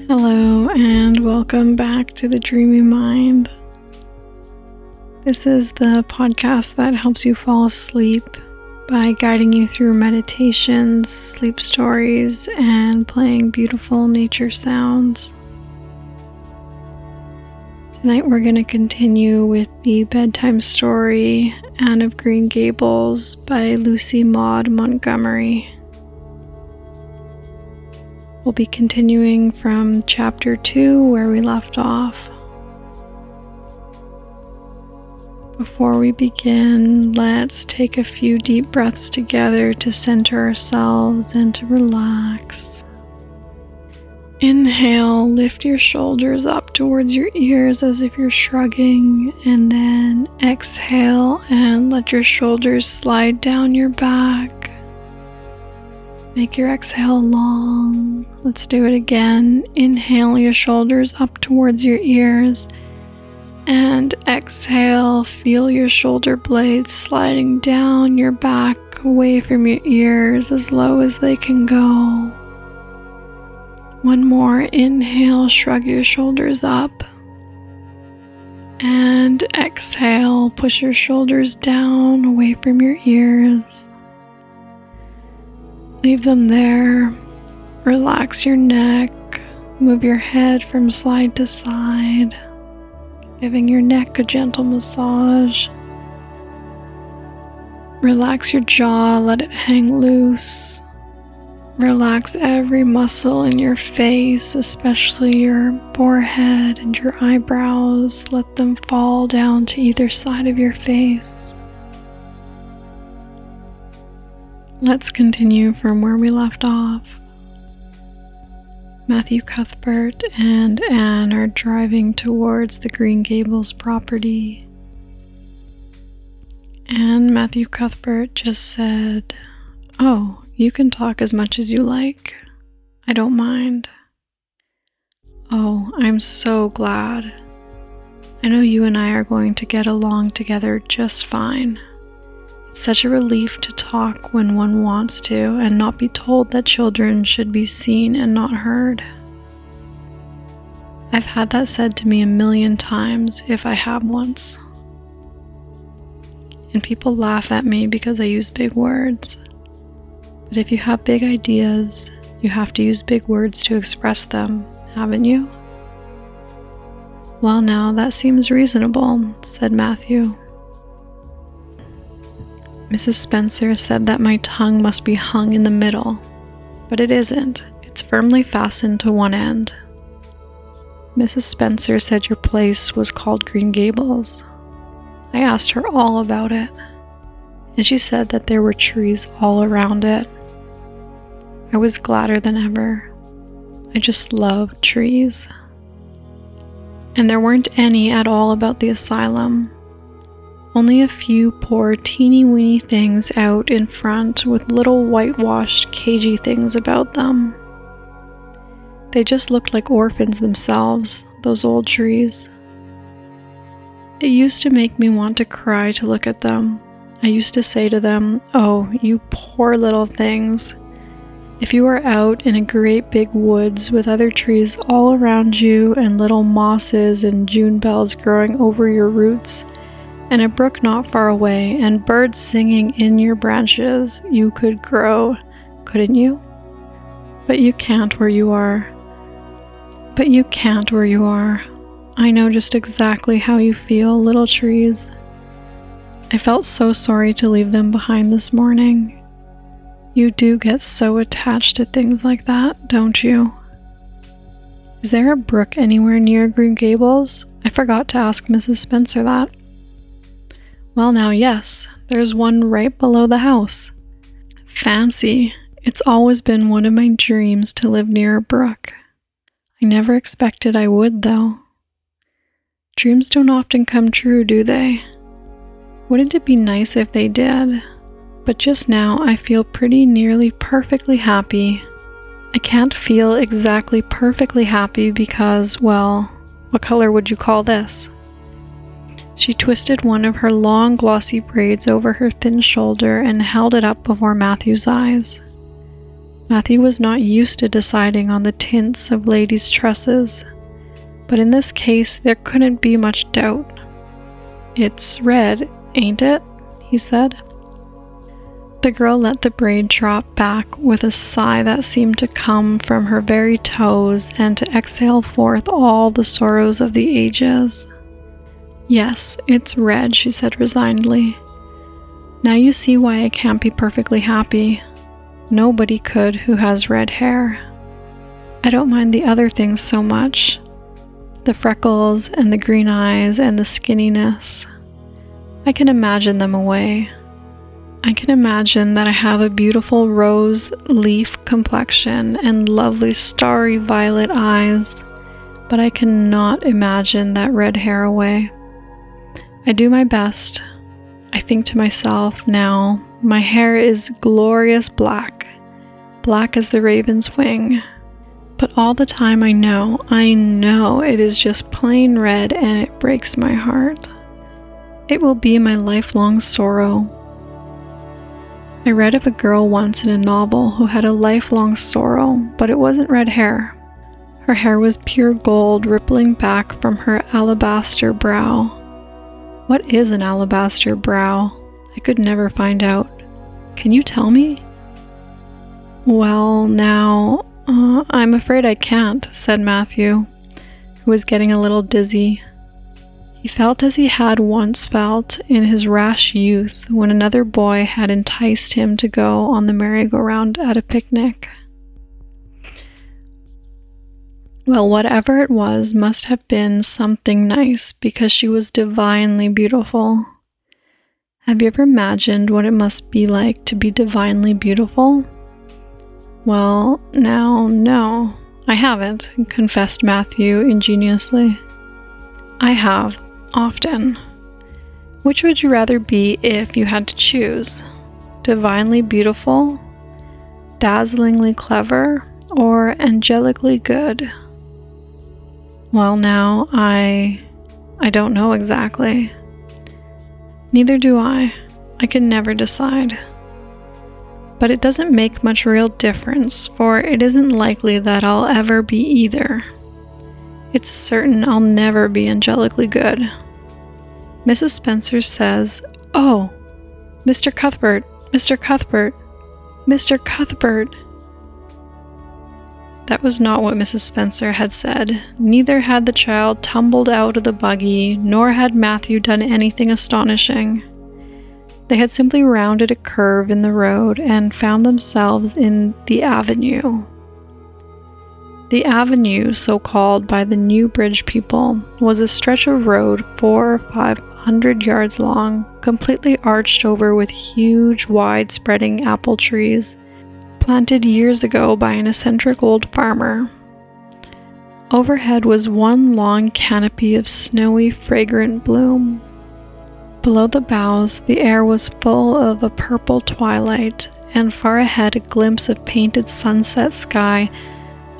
Hello and welcome back to the Dreamy Mind. This is the podcast that helps you fall asleep by guiding you through meditations, sleep stories, and playing beautiful nature sounds. Tonight we're going to continue with the bedtime story Anne of Green Gables by Lucy Maud Montgomery. We'll be continuing from chapter 2 where we left off. Before we begin, let's take a few deep breaths together to center ourselves and to relax. Inhale, lift your shoulders up towards your ears as if you're shrugging, and then exhale and let your shoulders slide down your back. Make your exhale long. Let's do it again. Inhale your shoulders up towards your ears. And exhale, feel your shoulder blades sliding down your back away from your ears as low as they can go. One more. Inhale, shrug your shoulders up. And exhale, push your shoulders down away from your ears. Leave them there. Relax your neck. Move your head from side to side, giving your neck a gentle massage. Relax your jaw, let it hang loose. Relax every muscle in your face, especially your forehead and your eyebrows. Let them fall down to either side of your face. Let's continue from where we left off. Matthew Cuthbert and Anne are driving towards the Green Gables property. And Matthew Cuthbert just said, "Oh, you can talk as much as you like. I don't mind." "Oh, I'm so glad. I know you and I are going to get along together just fine. It's such a relief to talk when one wants to and not be told that children should be seen and not heard. I've had that said to me 1,000,000 times, if I have once. And people laugh at me because I use big words. But if you have big ideas, you have to use big words to express them, haven't you?" "Well, now that seems reasonable," said Matthew. "Mrs. Spencer said that my tongue must be hung in the middle, but it isn't. It's firmly fastened to one end. Mrs. Spencer said your place was called Green Gables. I asked her all about it, and she said that there were trees all around it. I was gladder than ever. I just love trees. And there weren't any at all about the asylum. Only a few poor teeny-weeny things out in front with little whitewashed cagey things about them. They just looked like orphans themselves, those old trees. It used to make me want to cry to look at them. I used to say to them, 'Oh, you poor little things. If you were out in a great big woods with other trees all around you and little mosses and June bells growing over your roots, and a brook not far away, and birds singing in your branches, you could grow, couldn't you? But you can't where you are. But you can't where you are. I know just exactly how you feel, little trees. I felt so sorry to leave them behind this morning. You do get so attached to things like that, don't you? Is there a brook anywhere near Green Gables? I forgot to ask Mrs. Spencer that." "Well now, yes, there's one right below the house. Fancy, it's always been one of my dreams to live near a brook. I never expected I would, though. Dreams don't often come true, do they? Wouldn't it be nice if they did? But just now I feel pretty nearly perfectly happy. I can't feel exactly perfectly happy because, well, what color would you call this? She twisted one of her long, glossy braids over her thin shoulder and held it up before Matthew's eyes. Matthew was not used to deciding on the tints of ladies' tresses, but in this case there couldn't be much doubt. "It's red, ain't it?" he said. The girl let the braid drop back with a sigh that seemed to come from her very toes and to exhale forth all the sorrows of the ages. "Yes, it's red," she said resignedly. "Now you see why I can't be perfectly happy. Nobody could who has red hair. I don't mind the other things so much. The freckles and the green eyes and the skinniness. I can imagine them away. I can imagine that I have a beautiful rose leaf complexion and lovely starry violet eyes, but I cannot imagine that red hair away. I do my best. I think to myself now, my hair is glorious black, black as the raven's wing. But all the time I know it is just plain red, and it breaks my heart. It will be my lifelong sorrow. I read of a girl once in a novel who had a lifelong sorrow, but it wasn't red hair. Her hair was pure gold rippling back from her alabaster brow. What is an alabaster brow? I could never find out. Can you tell me? "Well, now, I'm afraid I can't," said Matthew, who was getting a little dizzy. He felt as he had once felt in his rash youth when another boy had enticed him to go on the merry-go-round at a picnic. Well, whatever it was must have been something nice, because she was divinely beautiful. Have you ever imagined what it must be like to be divinely beautiful? "Well, now, no, I haven't," confessed Matthew ingenuously. "I have, often. Which would you rather be if you had to choose? Divinely beautiful, dazzlingly clever, or angelically good?" "Well, now, I don't know exactly." "Neither do I. I can never decide. But it doesn't make much real difference, for it isn't likely that I'll ever be either. It's certain I'll never be angelically good. Mrs. Spencer says, 'Oh, Mr. Cuthbert, Mr. Cuthbert, Mr. Cuthbert.'" That was not what Mrs. Spencer had said. Neither had the child tumbled out of the buggy, nor had Matthew done anything astonishing. They had simply rounded a curve in the road and found themselves in the avenue. The avenue, so called by the New Bridge people, was a stretch of road 400 or 500 yards long, completely arched over with huge, wide-spreading apple trees, planted years ago by an eccentric old farmer. Overhead was one long canopy of snowy, fragrant bloom. Below the boughs, the air was full of a purple twilight, and far ahead a glimpse of painted sunset sky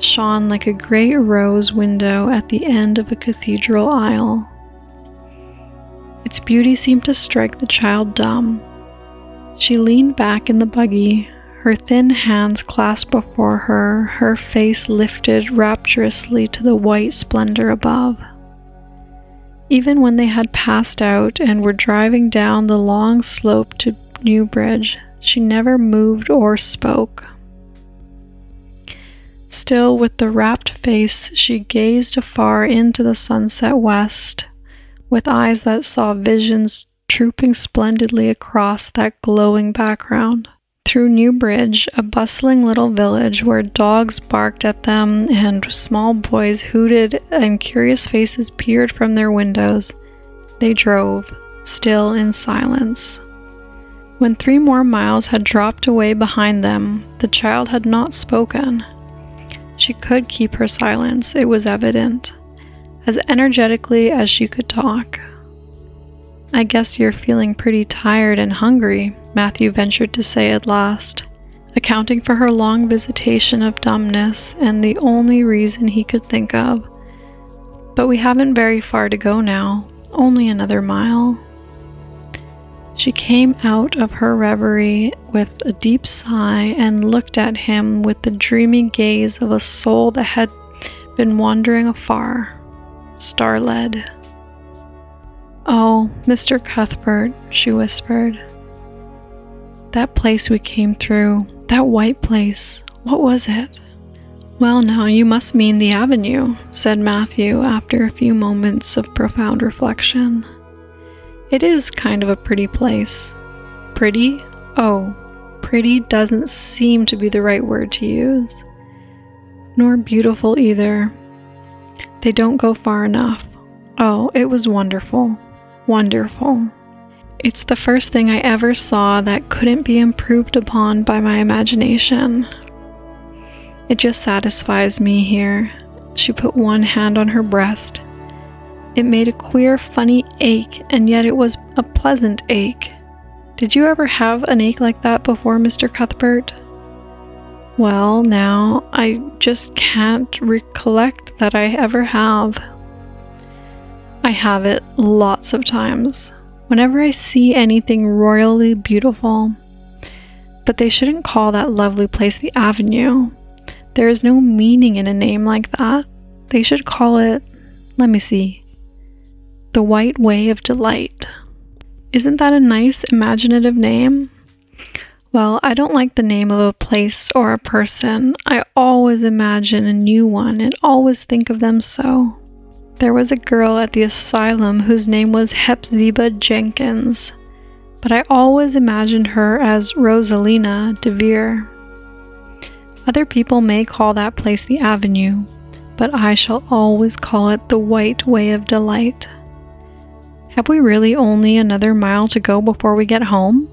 shone like a great rose window at the end of a cathedral aisle. Its beauty seemed to strike the child dumb. She leaned back in the buggy, her thin hands clasped before her, her face lifted rapturously to the white splendor above. Even when they had passed out and were driving down the long slope to New Bridge, she never moved or spoke. Still, with the rapt face, she gazed afar into the sunset west, with eyes that saw visions trooping splendidly across that glowing background. Through New Bridge, a bustling little village where dogs barked at them and small boys hooted and curious faces peered from their windows, they drove, still in silence. When 3 more miles had dropped away behind them, the child had not spoken. She could keep her silence, it was evident, as energetically as she could talk. "I guess you're feeling pretty tired and hungry," Matthew ventured to say at last, accounting for her long visitation of dumbness and the only reason he could think of. "But we haven't very far to go now. Only another mile. She came out of her reverie with a deep sigh and looked at him with the dreamy gaze of a soul that had been wandering afar, star-led. "Oh, Mr. Cuthbert," she whispered. "That place we came through, that white place, what was it?" "Well, now, you must mean the avenue," said Matthew after a few moments of profound reflection. "It is kind of a pretty place." "Pretty? Oh, pretty doesn't seem to be the right word to use. Nor beautiful either. They don't go far enough. Oh, it was wonderful. Wonderful. It's the first thing I ever saw that couldn't be improved upon by my imagination. It just satisfies me here." She put one hand on her breast. It made a queer, funny ache, and yet it was a pleasant ache. "Did you ever have an ache like that before, Mr. Cuthbert?" "Well, now, I just can't recollect that I ever have." "I have it lots of times, whenever I see anything royally beautiful. But they shouldn't call that lovely place the Avenue. There is no meaning in a name like that. They should call it, let me see, the White Way of Delight. Isn't that a nice, imaginative name?" "Well, I don't like the name of a place or a person. I always imagine a new one and always think of them so. There was a girl at the asylum whose name was Hepzibah Jenkins, but I always imagined her as Rosalina de Vere. Other people may call that place the Avenue, but I shall always call it the White Way of Delight. Have we really only another mile to go before we get home?"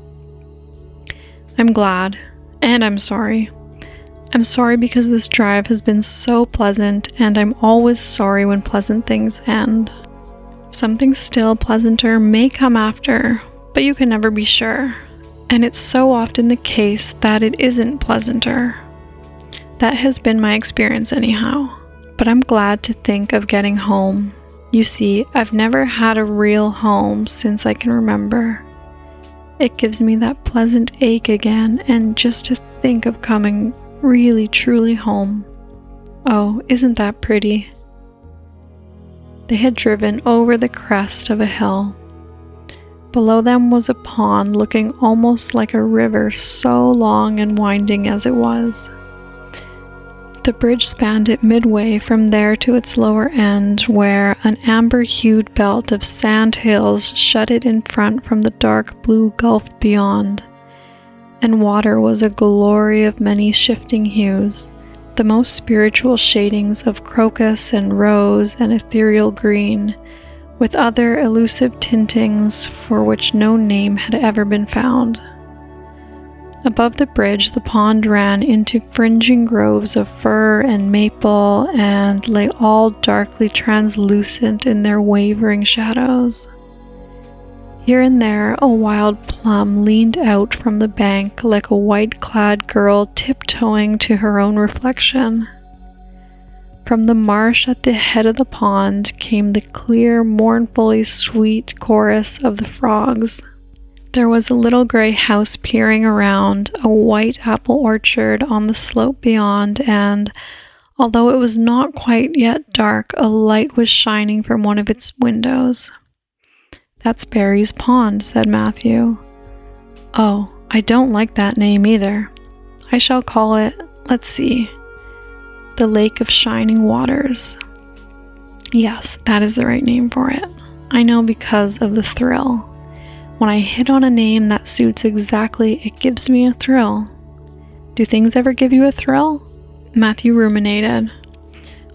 "I'm glad, and I'm sorry. I'm sorry because this drive has been so pleasant, and I'm always sorry when pleasant things end. Something still pleasanter may come after, but you can never be sure. And it's so often the case that it isn't pleasanter. That has been my experience anyhow. But I'm glad to think of getting home. You see, I've never had a real home since I can remember. It gives me that pleasant ache again, and just to think of coming really truly home. Oh, isn't that pretty?" They had driven over the crest of a hill. Below them was a pond looking almost like a river, so long and winding as it was. The bridge spanned it midway from there to its lower end, where an amber-hued belt of sand hills shut it in front from the dark blue gulf beyond. And water was a glory of many shifting hues, the most spiritual shadings of crocus and rose and ethereal green, with other elusive tintings for which no name had ever been found. Above the bridge, the pond ran into fringing groves of fir and maple and lay all darkly translucent in their wavering shadows. Here and there, a wild plum leaned out from the bank like a white-clad girl tiptoeing to her own reflection. From the marsh at the head of the pond came the clear, mournfully sweet chorus of the frogs. There was a little gray house peering around, a white apple orchard on the slope beyond, and, although it was not quite yet dark, a light was shining from one of its windows. "That's Barry's Pond," said Matthew. "Oh, I don't like that name either. I shall call it, let's see, the Lake of Shining Waters. Yes, that is the right name for it. I know because of the thrill. When I hit on a name that suits exactly, it gives me a thrill. Do things ever give you a thrill?" Matthew ruminated.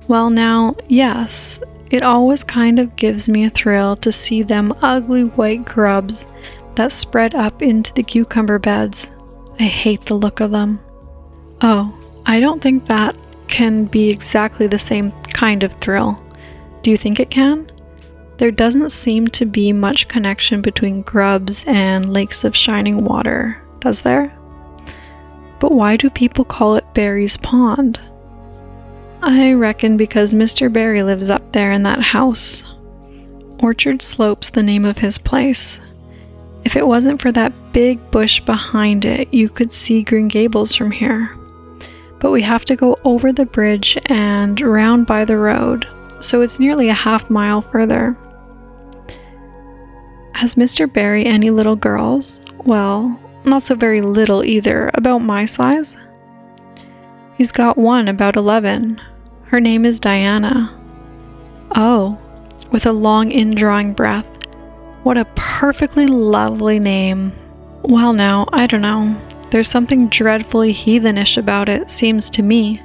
"Well now, yes. It always kind of gives me a thrill to see them ugly white grubs that spread up into the cucumber beds. I hate the look of them." "Oh, I don't think that can be exactly the same kind of thrill. Do you think it can? There doesn't seem to be much connection between grubs and lakes of shining water, does there? But why do people call it Barry's Pond?" "I reckon because Mr. Barry lives up there in that house. Orchard Slope's the name of his place. If it wasn't for that big bush behind it, you could see Green Gables from here. But we have to go over the bridge and round by the road, so it's nearly a half-mile further. Has Mr. Barry any little girls? Well, not so very little either, about my size. He's got one about 11. Her name is Diana. Oh, with a long indrawing breath. What a perfectly lovely name. Well now, I don't know. There's something dreadfully heathenish about it, seems to me.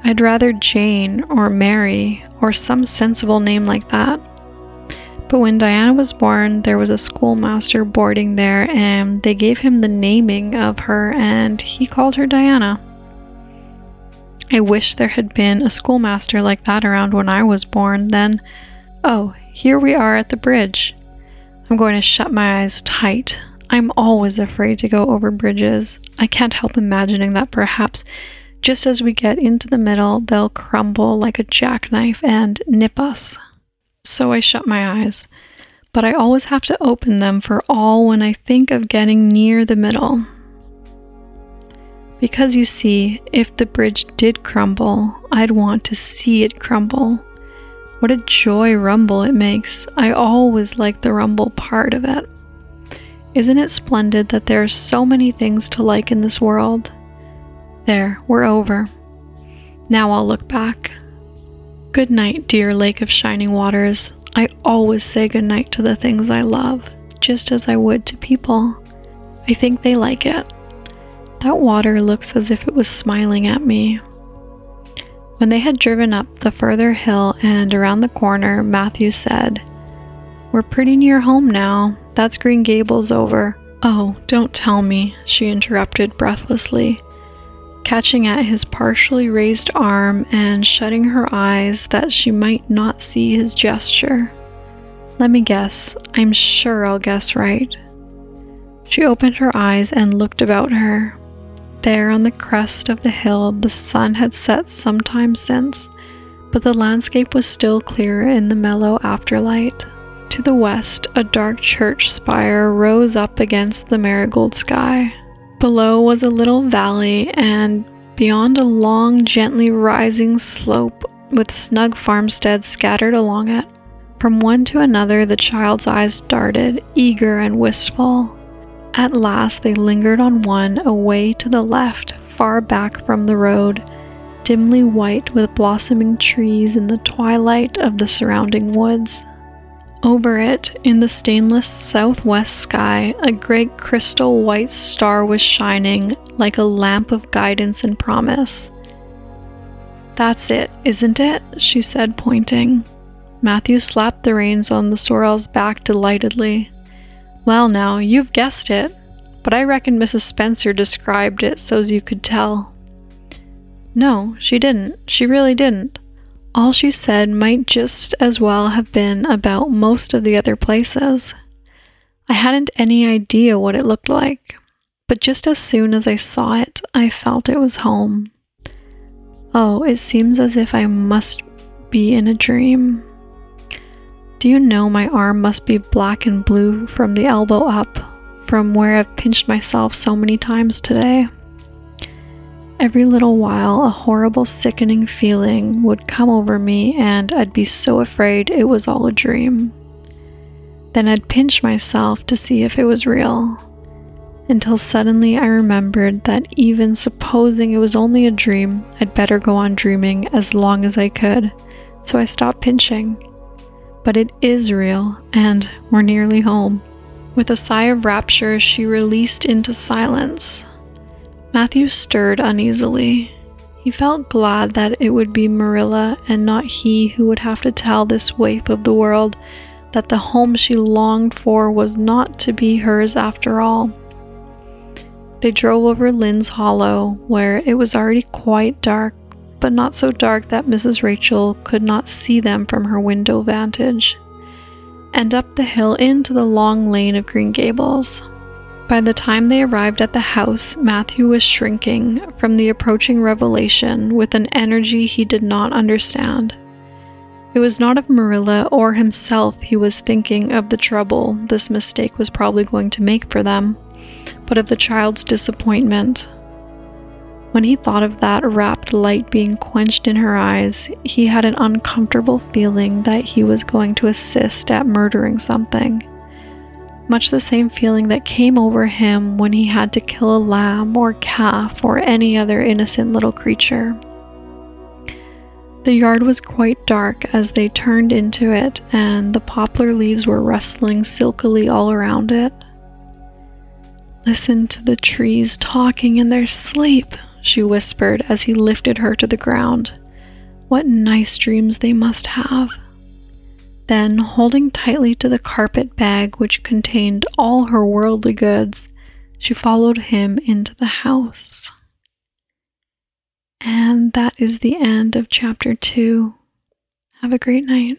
I'd rather Jane or Mary or some sensible name like that. But when Diana was born, there was a schoolmaster boarding there and they gave him the naming of her and he called her Diana. I wish there had been a schoolmaster like that around when I was born, then, oh, here we are at the bridge. I'm going to shut my eyes tight. I'm always afraid to go over bridges. I can't help imagining that perhaps just as we get into the middle, they'll crumble like a jackknife and nip us. So I shut my eyes, but I always have to open them for all when I think of getting near the middle. Because you see, if the bridge did crumble, I'd want to see it crumble. What a joy rumble it makes. I always like the rumble part of it. Isn't it splendid that there are so many things to like in this world? There, we're over. Now I'll look back. Good night, dear Lake of Shining Waters. I always say good night to the things I love, just as I would to people. I think they like it. That water looks as if it was smiling at me. When they had driven up the further hill and around the corner, Matthew said, "We're pretty near home now. That's Green Gables over." "Oh, don't tell me," she interrupted breathlessly, catching at his partially raised arm and shutting her eyes that she might not see his gesture. "Let me guess. I'm sure I'll guess right." She opened her eyes and looked about her. There on the crest of the hill, the sun had set some time since, but the landscape was still clear in the mellow afterlight. To the west, a dark church spire rose up against the marigold sky. Below was a little valley, and beyond a long, gently rising slope with snug farmsteads scattered along it. From one to another the child's eyes darted, eager and wistful. At last they lingered on one away to the left, far back from the road, dimly white with blossoming trees in the twilight of the surrounding woods. Over it, in the stainless southwest sky, a great crystal white star was shining like a lamp of guidance and promise. "That's it, isn't it?" she said, pointing. Matthew slapped the reins on the sorrel's back delightedly. "Well now, you've guessed it, but I reckon Mrs. Spencer described it so's you could tell." "No, she didn't. She really didn't. All she said might just as well have been about most of the other places. I hadn't any idea what it looked like, but just as soon as I saw it, I felt it was home. Oh, it seems as if I must be in a dream. Do you know my arm must be black and blue from the elbow up, from where I've pinched myself so many times today? Every little while a horrible sickening feeling would come over me and I'd be so afraid it was all a dream. Then I'd pinch myself to see if it was real, until suddenly I remembered that even supposing it was only a dream, I'd better go on dreaming as long as I could, so I stopped pinching. But it is real, and we're nearly home." With a sigh of rapture, she released into silence. Matthew stirred uneasily. He felt glad that it would be Marilla and not he who would have to tell this waif of the world that the home she longed for was not to be hers after all. They drove over Lynn's Hollow, where it was already quite dark, but not so dark that Mrs. Rachel could not see them from her window vantage, and up the hill into the long lane of Green Gables. By the time they arrived at the house, Matthew was shrinking from the approaching revelation with an energy he did not understand. It was not of Marilla or himself he was thinking of the trouble this mistake was probably going to make for them, but of the child's disappointment. When he thought of that rapt light being quenched in her eyes, he had an uncomfortable feeling that he was going to assist at murdering something. Much the same feeling that came over him when he had to kill a lamb or calf or any other innocent little creature. The yard was quite dark as they turned into it, and the poplar leaves were rustling silkily all around it. "Listen to the trees talking in their sleep," she whispered as he lifted her to the ground. "What nice dreams they must have." Then, holding tightly to the carpet bag which contained all her worldly goods, she followed him into the house. And that is the end of chapter 2. Have a great night.